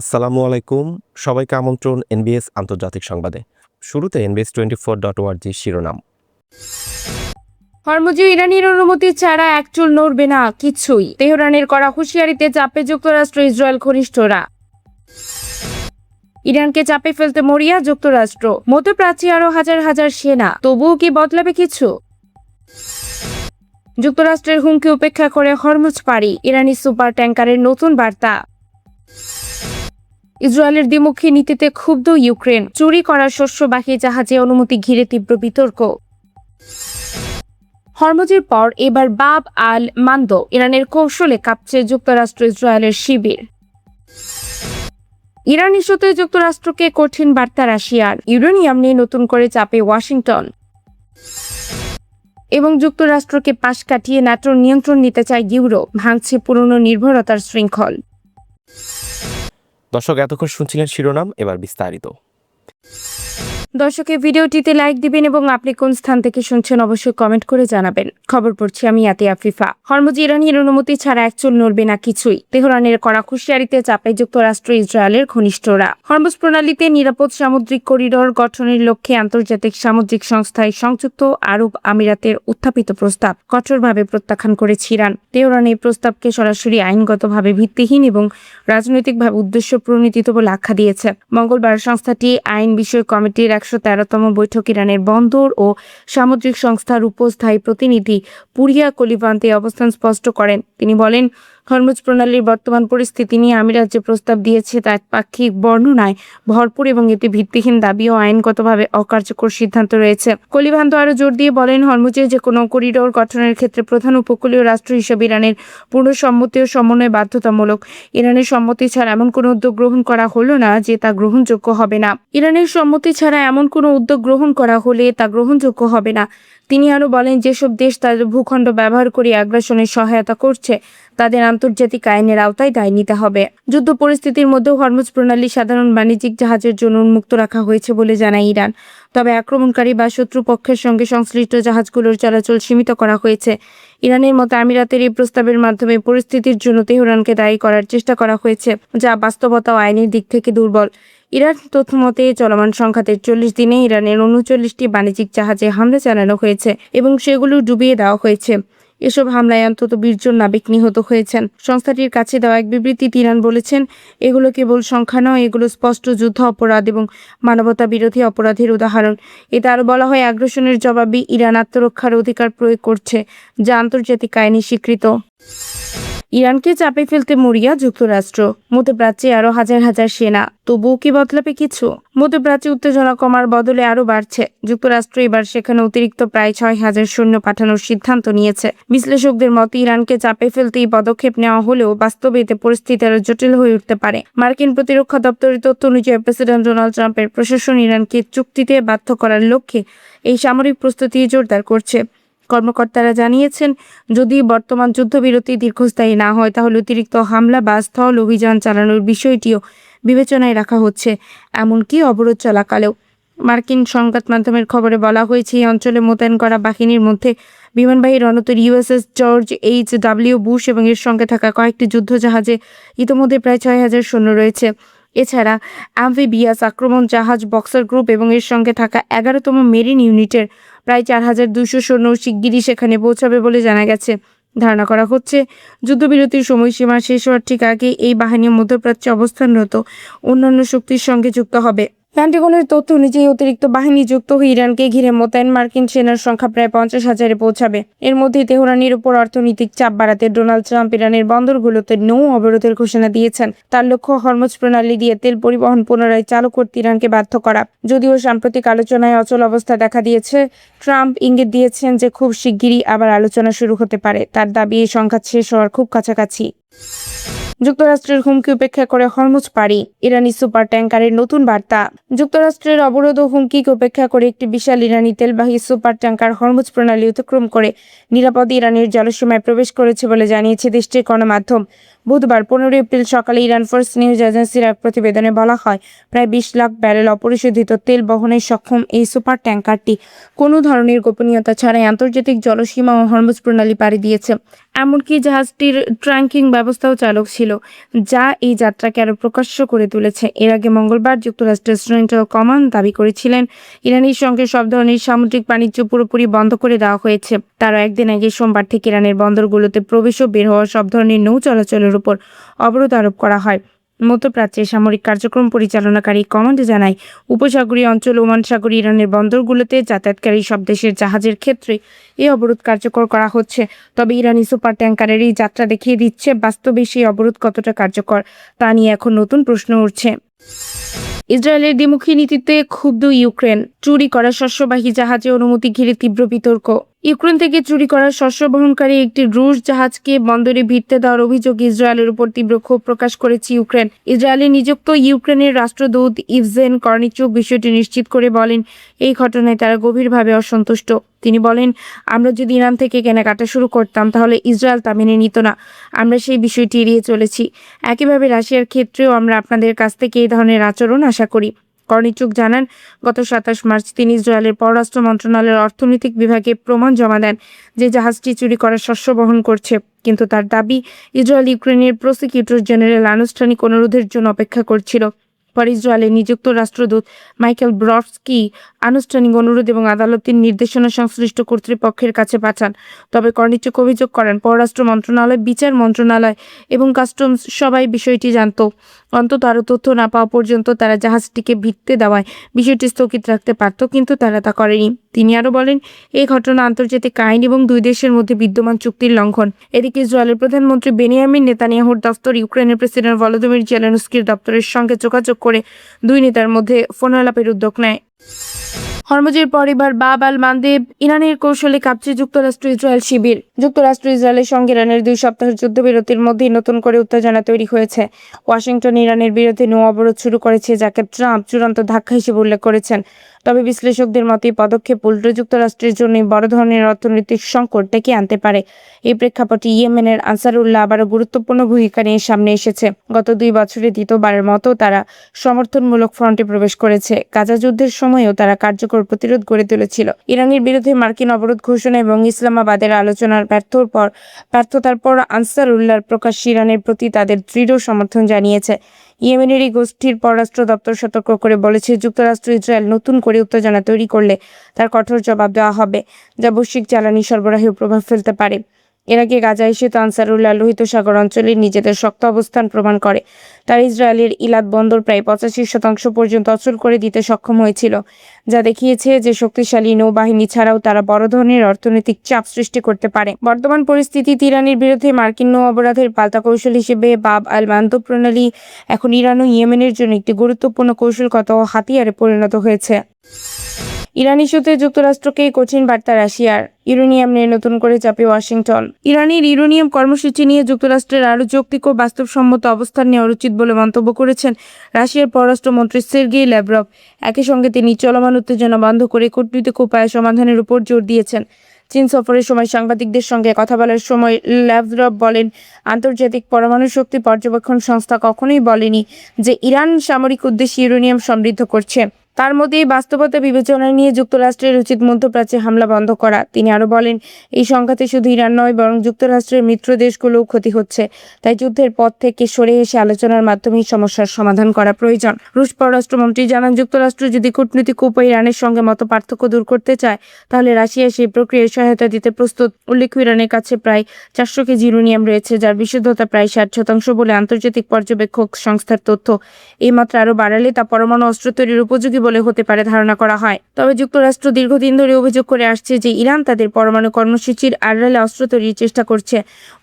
আসসালামু আলাইকুম। সবাইকে আমন্ত্রণ এনবিএস আন্তর্জাতিক সংবাদে। শুরুতে NBS24.org শিরোনাম। হরমুজে ইরানের অনুমতি ছাড়া এক চুল নড়বে না কিছুই। তেহরানের করা হুঁশিয়ারিতে চাপে যুক্তরাষ্ট্র ইসরায়েল ঘনিষ্ঠরা। ইরানকে চাপে ফেলতে মরিয়া যুক্তরাষ্ট্র। মধ্যপ্রাচ্যে আরো হাজার হাজার সেনা, তবুও কি বদলাবে কিছু? যুক্তরাষ্ট্রের হুমকি উপেক্ষা করে হরমুজ পাড়ি, ইরানি সুপার ট্যাঙ্কারের নতুন বার্তা। ইসরায়েলের দ্বিমুখী নীতিতে ক্ষুব্ধ ইউক্রেন, চুরি করা শস্যবাহী জাহাজে অনুমতি ঘিরে তীব্র বিতর্ক। হরমুজের পর এবার বাব আল মান্দ, ইরানের কৌশলে কাঁপছে যুক্তরাষ্ট্র ইসরায়েলের শিবির। ইরান ইস্যুতে যুক্তরাষ্ট্রকে কঠিন বার্তা রাশিয়ার, ইউরেনিয়াম নিয়ে নতুন করে চাপে ওয়াশিংটন। এবং যুক্তরাষ্ট্রকে পাশ কাটিয়ে ন্যাটোর নিয়ন্ত্রণ নিতে চায় ইউরোপ, ভাঙছে পুরনো নির্ভরতার শৃঙ্খল। দর্শক, এতক্ষণ শুনছিলেন শিরোনাম, এবার বিস্তারিত। দর্শকের ভিডিওটিতে লাইক দিবেন এবং আপনি কোন স্থান থেকে শুনছেন অবশ্যই কমেন্ট করে জানাবেন। খবর পড়ছি আমি আতিয়া আফিফা। হরমুজ ইরানের অনুমতি ছাড়া এক চুল নড়বে না কিছুই। তেহরানের করা হুঁশিয়ারিতে চাপে যুক্তরাষ্ট্র ইসরায়েলের ঘনিষ্ঠরা। হরমুজ প্রণালীতে নিরাপদ সামুদ্রিক করিডোর গঠনের লক্ষ্যে আন্তর্জাতিক সামুদ্রিক সংস্থায় সংযুক্ত আরব আমিরাতের উত্থাপিত প্রস্তাব কঠোরভাবে প্রত্যাখ্যান করেছে ইরান। তেহরান এই প্রস্তাবকে সরাসরি আইনগতভাবে ভিত্তিহীন এবং রাজনৈতিকভাবে উদ্দেশ্য প্রণোদিত বলে আখ্যা দিয়েছে। মঙ্গলবার সংস্থাটি আইন বিষয়ক কমিটির ১১৩তম বৈঠক ইরানের বন্দর ও সামুদ্রিক সংস্থার উপস্থায়ী প্রতিনিধি পুরিয়া কলিভান্তে অবস্থান স্পষ্ট করেন। তিনি বলেন, হরমুজ প্রণালীর বর্তমান পরিস্থিতি নিয়ে আমিরাত যে প্রস্তাব দিয়েছে তা পাক্ষিক বর্ণনায় ভরপুর এবং এটি ভিত্তিহীন দাবি ও আইনগতভাবে অকার্যকর সিদ্ধান্ত রয়েছে। কলিভান্ত আরও জোর দিয়ে বলেন, হরমুজে যে কোনো করিডোর গঠনের ক্ষেত্রে প্রধান উপকূলীয় রাষ্ট্র হিসেবে ইরানের পূর্ণ সম্মতি ও সমন্বয় বাধ্যতামূলক। ইরানের সম্মতি ছাড়া এমন কোনো উদ্যোগ গ্রহণ করা হলো না যে তা গ্রহণযোগ্য হবে না। ইরানের সম্মতি ছাড়া এমন কোনো উদ্যোগ গ্রহণ করা হলে তা গ্রহণযোগ্য হবে না। তিনি আরও বলেন, যেসব দেশ তাদের ভূখণ্ড ব্যবহার করে আগ্রাসনের সহায়তা করছে তাদের আন্তর্জাতিক আইনের আওতায় দায় নিতে হবে। যুদ্ধ পরিস্থিতির মধ্যেও হরমুজ প্রণালী সাধারণ বাণিজ্যিক জাহাজের জন্য উন্মুক্ত রাখা হয়েছে বলে জানায় ইরান। তবে আক্রমণকারী বা শত্রুপক্ষের সঙ্গে সংশ্লিষ্ট জাহাজগুলোর চলাচল সীমিত করা হয়েছে। ইরানের মতো আমিরাতের এই প্রস্তাবের মাধ্যমে পরিস্থিতির জন্য তেহরানকে দায়ী করার চেষ্টা করা হয়েছে, যা বাস্তবতা ও আইনের দিক থেকে দুর্বল। ইরান তথ্যমতে চলমান সংঘাতের ৪০ দিনে ইরানের ৩৯টি বাণিজ্যিক জাহাজে হামলা চালানো হয়েছে এবং সেগুলো ডুবিয়ে দেওয়া হয়েছে। এসব হামলায় অন্তত ২০ জন নাবিক নিহত হয়েছেন। সংস্থাটির কাছে দেওয়া এক বিবৃতিতে ইরান বলেছেন, এগুলো কেবল সংখ্যা নয়, এগুলো স্পষ্ট যুদ্ধ অপরাধ এবং মানবতা বিরোধী অপরাধের উদাহরণ। এতে আরও বলা হয়, আগ্রাসনের জবাবে ইরান আত্মরক্ষার অধিকার প্রয়োগ করছে, যা আন্তর্জাতিক আইনে স্বীকৃত। ইরানকে চাপে ফেলতে মরিয়া যুক্তরাষ্ট্র। মধ্যপ্রাচ্যে আরো হাজার হাজার সেনা, তবুও কি বদলাবে কিছু? মধ্যপ্রাচ্যে উত্তেজনা কমার বদলে আরো বাড়ছে। যুক্তরাষ্ট্র এবার সেখানে অতিরিক্ত প্রায় ৬,০০০ সৈন্য পাঠানোর সিদ্ধান্ত নিয়েছে। বিশ্লেষকদের মতে, ইরানকে চাপে ফেলতে এই পদক্ষেপ নেওয়া হলেও বাস্তবে এতে পরিস্থিতি আরো জটিল হয়ে উঠতে পারে। মার্কিন প্রতিরক্ষা দপ্তরের তথ্য অনুযায়ী প্রেসিডেন্ট ডোনাল্ড ট্রাম্পের প্রশাসন ইরানকে চুক্তিতে বাধ্য করার লক্ষ্যে এই সামরিক প্রস্তুতি জোরদার করছে। কর্মকর্তারা জানিয়েছেন, যদি বর্তমান যুদ্ধবিরতি দীর্ঘস্থায়ী না হয় তাহলে অতিরিক্ত হামলা বা স্থল অভিযান চালানোর বিষয়টিও বিবেচনায় রাখা হচ্ছে, এমনকি অবরোধ চলাকালেও। মার্কিন সংবাদ মাধ্যমের খবরে বলা হয়েছে, এই অঞ্চলে মোতায়েন করা বাহিনীর মধ্যে বিমানবাহী রণতরী USS জর্জ H.W. বুশ এবং এর সঙ্গে থাকা কয়েকটি যুদ্ধজাহাজে ইতিমধ্যে প্রায় ৬,০০০ সৈন্য রয়েছে। এছাড়া অ্যাম্ফিবিয়াস আক্রমণ জাহাজ বক্সার গ্রুপ এবং এর সঙ্গে থাকা ১১তম মেরিন ইউনিটের প্রায় ৪,২০০ সৈন্য শিগগিরই সেখানে পৌঁছাবে বলে জানা গেছে। ধারণা করা হচ্ছে, যুদ্ধবিরতির সময়সীমা শেষ হওয়ার ঠিক আগে এই বাহিনী মধ্যপ্রাচ্যে অবস্থানরত অন্যান্য শক্তির সঙ্গে যুক্ত হবে। পেন্টাগনের তথ্য অনুযায়ী অতিরিক্ত বাহিনী যুক্ত হয়ে ইরানকে ঘিরে মোতায়েন মার্কিন সেনার সংখ্যা প্রায় ৫০,০০০-এ পৌঁছাবে। এর মধ্যে তেহরানের উপর অর্থনৈতিক চাপ বাড়াতে ডোনাল্ড ট্রাম্প ইরানের বন্দরগুলোতে নৌ অবরোধের ঘোষণা দিয়েছেন। তার লক্ষ্য হরমুজ প্রণালী দিয়ে তেল পরিবহন পুনরায় চালু করতে ইরানকে বাধ্য করা। যদিও সাম্প্রতিক আলোচনায় অচল অবস্থা দেখা দিয়েছে, ট্রাম্প ইঙ্গিত দিয়েছেন যে খুব শিগগিরই আবার আলোচনা শুরু হতে পারে। তার দাবি, এই সংঘাত শেষ হওয়ার খুব কাছাকাছি। যুক্তরাষ্ট্রের হুমকি উপেক্ষা করে হরমুজ পাড়ি, ইরানি সুপার ট্যাঙ্কারের নতুন বার্তা। যুক্তরাষ্ট্রের অবরোধ ও হুমকিকে উপেক্ষা করে একটি বিশাল ইরানি তেলবাহী সুপার ট্যাঙ্কার হরমুজ প্রণালী অতিক্রম করে নিরাপদে ইরানের জলসীমায় প্রবেশ করেছে বলে জানিয়েছে দেশটির গণমাধ্যম। বুধবার ১৫ এপ্রিল সকালে ইরান ফার্স্ট নিউজ এজেন্সির এক প্রতিবেদনে বলা হয়, প্রায় ২০ লাখ ব্যারেল অপরিশোধিত তেল বহনে সক্ষম এই সুপার ট্যাঙ্কারটি কোনো ধরনের গোপনীয়তা ছাড়াই আন্তর্জাতিক জলসীমা ও হরমুজ প্রণালী পাড়ি দিয়েছে। এমনকি জাহাজটির ট্র্যাকিং ব্যবস্থাও চালক ছিল। ছিল, যা এই যাত্রাকে আরও প্রকাশ্য করে তুলেছে। এর আগে মঙ্গলবার যুক্তরাষ্ট্রের সেন্ট্রাল কমান্ড দাবি করেছিলেন ইরানের সঙ্গে সব ধরনের সামুদ্রিক বাণিজ্য পুরোপুরি বন্ধ করে দেওয়া হয়েছে। তারও একদিন আগে সোমবার থেকে ইরানের বন্দরগুলোতে প্রবেশ ও বের হওয়া সব ধরনের নৌ চলাচলের উপর অবরোধ আরোপ করা হয়। মধ্যপ্রাচ্যে সামরিক কার্যক্রম পরিচালনাকারী কমান্ড জানায়, উপসাগরীয় অঞ্চল, ওমান সাগর, ইরানের বন্দরগুলোতে যাতায়াতকারী সব দেশের জাহাজের ক্ষেত্রে এই অবরোধ কার্যকর করা হচ্ছে। তবে ইরানি সুপার ট্যাঙ্কারের এই যাত্রা দেখিয়ে দিচ্ছে বাস্তবে সেই অবরোধ কতটা কার্যকর তা নিয়ে এখন নতুন প্রশ্ন উঠছে। ইসরায়েলের দ্বিমুখী নীতিতে ক্ষুব্ধ ইউক্রেন। চুরি করা শস্যবাহী জাহাজে অনুমতি ঘিরে তীব্র বিতর্ক। ইউক্রেন থেকে চুরি করা শস্য বহনকারী একটি রুশ জাহাজকে বন্দরে ভিড়তে দেওয়ার অভিযোগে ইসরায়েলের উপর তীব্র ক্ষোভ প্রকাশ করেছে ইউক্রেন। ইসরায়েলে নিযুক্ত ইউক্রেনের রাষ্ট্রদূত ইভজেন কর্নিচুক বিষয়টি নিশ্চিত করে বলেন, এই ঘটনায় তারা গভীরভাবে অসন্তুষ্ট। তিনি বলেন, আমরা যদি ইরান থেকে কেনাকাটা শুরু করতাম তাহলে ইসরায়েল তা মেনে নিত না। আমরা সেই বিষয়টি এড়িয়ে চলেছি। একইভাবে রাশিয়ার ক্ষেত্রেও আমরা আপনাদের কাছ থেকে এই ধরনের আচরণ আশা করি। কর্নিচুক জানান, গত 27 মার্চ তিনি ইসরায়েলের পররাষ্ট্র মন্ত্রণালয়ের অর্থনৈতিক বিভাগে প্রমাণ জমা দেন যে জাহাজটি চুরি করা শস্য বহন করছে। কিন্তু তার দাবি, ইসরায়েল ইউক্রেনের প্রসিকিউটর জেনারেল আনুষ্ঠানিক অনুরোধের জন্য অপেক্ষা করছিল। পরে ইসরায়েলের নিযুক্ত রাষ্ট্রদূত মাইকেল ব্রডস্কি আনুষ্ঠানিক অনুরোধ এবং আদালতের নির্দেশনা সংশ্লিষ্ট কর্তৃপক্ষের কাছে পাঠান। তবে কর্নিচুক অভিযোগ করেন, পররাষ্ট্র মন্ত্রণালয়, বিচার মন্ত্রণালয় এবং কাস্টমস সবাই বিষয়টি জানত। অন্তত আরও তথ্য না পাওয়া পর্যন্ত তারা জাহাজটিকে ভিড়তে দেওয়ায় বিষয়টি স্থগিত রাখতে পারত, কিন্তু তারা তা করেনি। তিনি আরও বলেন, এই ঘটনা আন্তর্জাতিক আইন এবং দুই দেশের মধ্যে বিদ্যমান চুক্তির লঙ্ঘন। এদিকে ইসরায়েলের প্রধানমন্ত্রী বেনিয়ামিন নেতানিয়াহুর দপ্তর ইউক্রেনের প্রেসিডেন্ট ভলোদিমির জেলেনস্কির দপ্তরের সঙ্গে যোগাযোগ করে দুই নেতার মধ্যে ফোনালাপের উদ্যোগ নেয়। হরমুজের পর এবার বাব আল মানদেব ইরানের কৌশলে কাঁপছে যুক্তরাষ্ট্র ইসরায়েল শিবির। যুক্তরাষ্ট্র ইসরায়েলের সঙ্গে ইরানের 2 সপ্তাহের যুদ্ধবিরতির মধ্যেই নতুন করে উত্তেজনা তৈরি হয়েছে। ওয়াশিংটন ইরানের বিরুদ্ধে নৌ অবরোধ শুরু করেছে, যাকে ট্রাম্প চূড়ান্ত ধাক্কা হিসেবে উল্লেখ করেছেন। তবে বিশ্লেষকদের মতে এই পদক্ষেপ উল্টো যুক্তরাষ্ট্রের জন্য বড় ধরনের অর্থনৈতিক সংকট ডেকে আনতে পারে। এই প্রেক্ষাপটে ইয়েমেনের আনসারুল্লাহ আবারও গুরুত্বপূর্ণ ভূমিকা নিয়ে সামনে এসেছে। গত 2 বছরে দ্বিতীয়বারের মতো তারা সমর্থনমূলক ফ্রন্টে প্রবেশ করেছে। গাজা যুদ্ধের সময়ও তারা কার্যকর প্রতিরোধ গড়ে তুলেছিল। ইরানের বিরুদ্ধে মার্কিন অবরোধ ঘোষণা এবং ইসলামাবাদের আলোচনার ব্যর্থতার পর আনসারুল্লাহর প্রকাশ্যে ইরানের প্রতি তাদের দৃঢ় সমর্থন জানিয়েছে। ইয়েমেনের এই গোষ্ঠীর পররাষ্ট্র দপ্তর সতর্ক করে বলেছে, যুক্তরাষ্ট্র ইসরায়েল নতুন করে উত্তেজনা তৈরি করলে তার কঠোর জবাব দেওয়া হবে, যা বৈশ্বিক জ্বালানি সরবরাহেও প্রভাব ফেলতে পারে। এর আগে গাজায় এসে আনসারুল্লাহ লোহিত সাগর অঞ্চলে নিজেদের শক্ত অবস্থান প্রমাণ করে। তার ইসরায়েলের ইলাদ বন্দর প্রায় 85% পর্যন্ত অচল করে দিতে সক্ষম হয়েছিল, যা দেখিয়েছে যে শক্তিশালী নৌবাহিনী ছাড়াও তারা বড় ধরনের অর্থনৈতিক চাপ সৃষ্টি করতে পারে। বর্তমান পরিস্থিতিতে ইরানের বিরুদ্ধে মার্কিন নৌ অপরাধের পাল্টা কৌশল হিসেবে বাব আল মানদেব প্রণালী এখন ইরান ও ইয়েমেনের জন্য একটি গুরুত্বপূর্ণ কৌশলগত হাতিয়ারে পরিণত হয়েছে। ইরান ইস্যুতে যুক্তরাষ্ট্রকে কঠিন বার্তা রাশিয়ার। ইউরেনিয়াম নিয়ে নতুন করে চাপে ওয়াশিংটন। ইরানের ইউরেনিয়াম কর্মসূচি নিয়ে যুক্তরাষ্ট্রের আরও যৌক্তিক ও বাস্তবসম্মত অবস্থান নেওয়া উচিত বলে মন্তব্য করেছেন রাশিয়ার পররাষ্ট্রমন্ত্রী সের্গেই ল্যাভরভ। একই সঙ্গে তিনি চলমান উত্তেজনা বন্ধ করে কূটনৈতিক উপায়ে সমাধানের উপর জোর দিয়েছেন। চীন সফরের সময় সাংবাদিকদের সঙ্গে কথা বলার সময় ল্যাভরভ বলেন, আন্তর্জাতিক পরমাণু শক্তি পর্যবেক্ষণ সংস্থা কখনোই বলেনি যে ইরান সামরিক উদ্দেশ্যে ইউরেনিয়াম সমৃদ্ধ করছে। তার মধ্যে এই বাস্তবতা বিবেচনা নিয়ে যুক্তরাষ্ট্রের উচিত মধ্যপ্রাচ্যে হামলা বন্ধ করা। তিনি আরও বলেন, এই সংঘাতে শুধু ইরান নয় বরং যুক্তরাষ্ট্রের মিত্র দেশগুলোও ক্ষতি হচ্ছে। তাই যুদ্ধের পথ থেকে সরে এসে আলোচনার মাধ্যমেই সমস্যার সমাধান করা প্রয়োজন। রুশ পররাষ্ট্রমন্ত্রী জানান, যুক্তরাষ্ট্র যদি কূটনৈতিক উপায়ে ইরানের সঙ্গে মতপার্থক্য দূর করতে চায় তাহলে রাশিয়া সেই প্রক্রিয়ায় সহায়তা দিতে প্রস্তুত। উল্লেখ্য, ইরানের কাছে প্রায় 400 কেজি ইউরেনিয়াম রয়েছে, যার বিশুদ্ধতা প্রায় 60% বলে আন্তর্জাতিক পর্যবেক্ষক সংস্থার তথ্য। এই মাত্রা আরও বাড়ালে তা পরমাণু অস্ত্র তৈরির উপযোগী বলে হতে পারে ধারণা করা হয়। তবে যুক্তরাষ্ট্র দীর্ঘদিন ধরে অভিযোগ করে আসছে যে ইরান তাদের পরমাণু কর্মসূচির আড়ালে অস্ত্র তৈরির চেষ্টা করছে।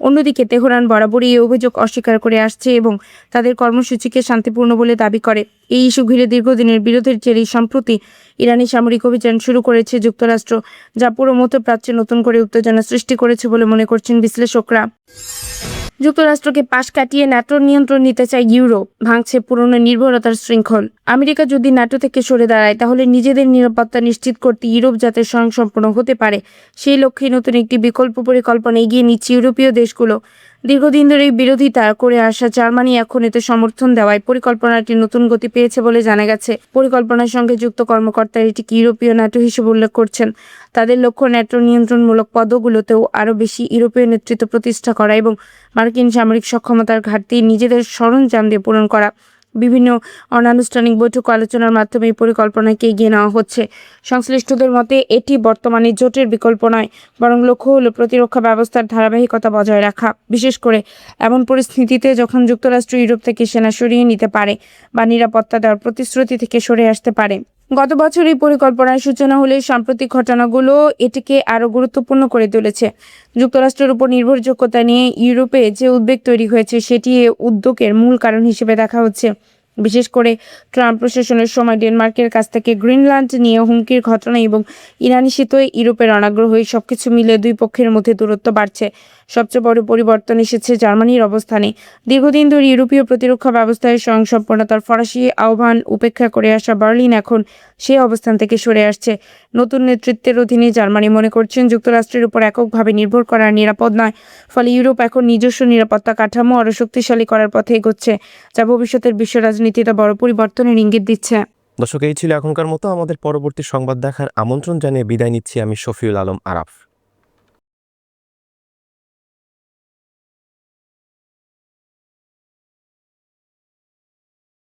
অন্যদিকে তেহরান বরাবরই এই অভিযোগ অস্বীকার করে আসছে এবং তাদের কর্মসূচিকে শান্তিপূর্ণ বলে দাবি করে। এই ইস্যু ঘিরে দীর্ঘদিনের বিরোধের জেরেই সম্প্রতি ইরানি সামরিক অভিযান শুরু করেছে যুক্তরাষ্ট্র, যা পুরো মধ্যপ্রাচ্যে নতুন করে উত্তেজনা সৃষ্টি করেছে বলে মনে করছেন বিশ্লেষকরা। যুক্তরাষ্ট্রকে পাশ কাটিয়ে ন্যাটোর নিয়ন্ত্রণ নিতে চায় ইউরোপ, ভাঙছে পুরনো নির্ভরতার শৃঙ্খল। আমেরিকা যদি ন্যাটো থেকে সরে দাঁড়ায় তাহলে নিজেদের নিরাপত্তা নিশ্চিত করতে ইউরোপ যাতে স্বয়ংসম্পূর্ণ হতে পারে সেই লক্ষ্যে নতুন একটি বিকল্প পরিকল্পনা এগিয়ে নিচ্ছে ইউরোপীয় দেশগুলো, দীর্ঘদিন ধরে বিরোধিতা করে আসা জার্মানি এখন এতে সমর্থন দেওয়ায় পরিকল্পনাটি নতুন গতি পেয়েছে বলে জানা গেছে। পরিকল্পনার সঙ্গে যুক্ত কর্মকর্তারা এটিকে ইউরোপীয় ন্যাটো হিসেবে উল্লেখ করছেন। তাদের লক্ষ্য ন্যাটো নিয়ন্ত্রণমূলক পদগুলোতেও আরও বেশি ইউরোপীয় নেতৃত্ব প্রতিষ্ঠা করা এবং মার্কিন সামরিক সক্ষমতার ঘাটতি নিজেদের সরঞ্জাম দিয়ে পূরণ করা। বিভিন্ন অনানুষ্ঠানিক বৈঠক আলোচনার মাধ্যমে এই পরিকল্পনাকে এগিয়ে নেওয়া হচ্ছে। সংশ্লিষ্টদের মতে এটি বর্তমানে জোটের বিকল্প নয়, বরং লক্ষ্য হলো প্রতিরক্ষা ব্যবস্থার ধারাবাহিকতা বজায় রাখা, বিশেষ করে এমন পরিস্থিতিতে যখন যুক্তরাষ্ট্র ইউরোপ থেকে সেনা সরিয়ে নিতে পারে বা নিরাপত্তা দেওয়ার প্রতিশ্রুতি থেকে সরে আসতে পারে। গত বছর এই পরিকল্পনার সূচনা হলে সাম্প্রতিক ঘটনাগুলো এটিকে আরও গুরুত্বপূর্ণ করে তুলেছে। যুক্তরাষ্ট্রের উপর নির্ভরযোগ্যতা নিয়ে ইউরোপে যে উদ্বেগ তৈরি হয়েছে সেটি এ উদ্যোগের মূল কারণ হিসেবে দেখা হচ্ছে। বিশেষ করে ট্রাম্প প্রশাসনের সময় ডেনমার্কের কাছ থেকে গ্রিনল্যান্ড নিয়ে হুমকির ঘটনা এবং ইরানি শীতই ইউরোপের অনাগ্রহী সবকিছু মিলে দুই পক্ষের মধ্যে দূরত্ব বাড়ছে। সবচেয়ে বড় পরিবর্তন এসেছে জার্মানির অবস্থানে। দীর্ঘদিন ধরে ইউরোপীয় প্রতিরক্ষা ব্যবস্থায় স্বয়ংসম্পূর্ণতার ফরাসি আহ্বান উপেক্ষা করে আসা বার্লিন এখন সেই অবস্থান থেকে সরে আসছে। নতুন নেতৃত্বের অধীনে জার্মানি মনে করছেন যুক্তরাষ্ট্রের উপর এককভাবে নির্ভর করা নিরাপদ নয়। ফলে ইউরোপ এখন নিজস্ব নিরাপত্তা কাঠামো আরও শক্তিশালী করার পথে এগোচ্ছে, যা ভবিষ্যতের বিশ্ব রাজনীতিতে বড় পরিবর্তনের ইঙ্গিত দিচ্ছে। দর্শক, এই ছিল এখনকার মতো। আমাদের পরবর্তী সংবাদ দেখার আমন্ত্রণ জানিয়ে বিদায় নিচ্ছি আমি শফিউল আলম আরাফ।